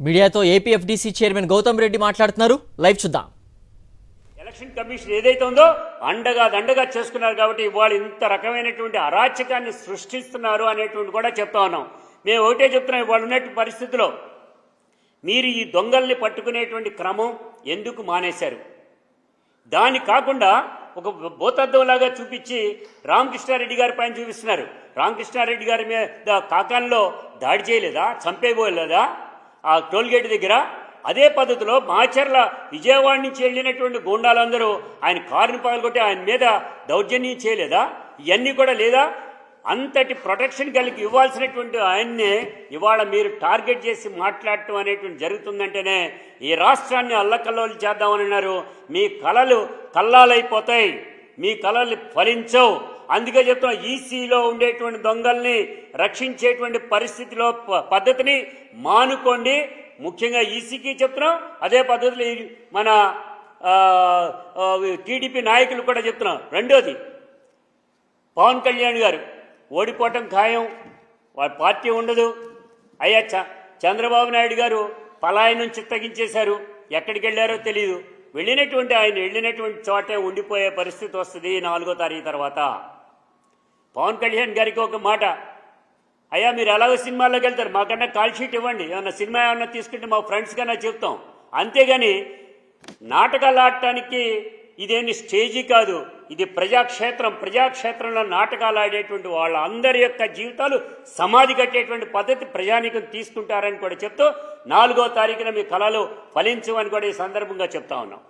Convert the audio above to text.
మీడియాతో ఏపీఎఫ్డీసీ చైర్మన్ గౌతమ్ రెడ్డి మాట్లాడుతున్నారు. లైవ్ చూద్దాం. ఎలక్షన్ కమిషన్ ఏదైతే ఉందో అండగా దండగా చేసుకున్నారు కాబట్టి ఇవాళ ఇంత రకమైనటువంటి అరాచకాన్ని సృష్టిస్తున్నారు అనేటువంటి కూడా చెప్తా ఉన్నాం. మేము ఒకటే చెప్తున్నాం, ఇవాళ ఉన్నటువంటి పరిస్థితిలో మీరు ఈ దొంగల్ని పట్టుకునేటువంటి క్రమం ఎందుకు మానేశారు? దాన్ని కాకుండా ఒక భూతద్దంలాగా చూపించి రామకృష్ణారెడ్డి గారి పైన చూపిస్తున్నారు. రామకృష్ణారెడ్డి గారి మీద కాకాల్లో దాడి చేయలేదా? చంపేయలేదా ఆ టోల్గేట్ దగ్గర? అదే పద్ధతిలో మాచర్ల విజయవాడ నుంచి వెళ్ళినటువంటి గూండాలందరూ ఆయన కారుని పగలగొట్టి ఆయన మీద దౌర్జన్యం చేయలేదా? ఇవన్నీ కూడా లేదా? అంతటి ప్రొటెక్షన్ కలిగి ఇవ్వాల్సినటువంటి ఆయన్నే ఇవాళ మీరు టార్గెట్ చేసి మాట్లాడటం అనేటువంటి జరుగుతుందంటేనే ఈ రాష్ట్రాన్ని అల్లకల్లోలు చేద్దామని అన్నారు. మీ కళలు కల్లాలైపోతాయి, మీ కళలు ఫలించవు. అందుకే చెప్తున్నాం, ఈసీలో ఉండేటువంటి దొంగల్ని రక్షించేటువంటి పరిస్థితిలో పద్ధతిని మానుకోండి. ముఖ్యంగా ఈసీకి చెప్తున్నాం, అదే పద్ధతిలో మన టీడీపీ నాయకులు కూడా చెప్తున్నాం. రెండోది, పవన్ కళ్యాణ్ గారు ఓడిపోవటం ఖాయం, వారి పార్టీ ఉండదు. అయ్యా చంద్రబాబు నాయుడు గారు పలాయనం చిత్తగించేశారు, ఎక్కడికి వెళ్ళారో తెలియదు. ఆయన వెళ్ళినటువంటి చోటే ఉండిపోయే పరిస్థితి వస్తుంది 4వ తారీఖు తర్వాత. పవన్ కళ్యాణ్ గారికి ఒక మాట, అయ్యా మీరు ఎలాగో సినిమాల్లోకి వెళ్తారు, మాకన్నా కాల్ షీట్ ఇవ్వండి, ఏమన్నా సినిమా ఏమన్నా తీసుకుంటే మా ఫ్రెండ్స్ కన్నా చెప్తాం. అంతేగాని నాటకాలు ఆడటానికి ఇదేమి స్టేజీ కాదు, ఇది ప్రజాక్షేత్రం. ప్రజాక్షేత్రంలో నాటకాలు ఆడేటువంటి వాళ్ళందరి యొక్క జీవితాలు సమాధి కట్టేటువంటి పద్ధతి ప్రజానీకం తీసుకుంటారని కూడా చెప్తూ 4వ తారీఖున మీ కళలు ఫలించమని కూడా ఈ సందర్భంగా చెప్తా ఉన్నాం.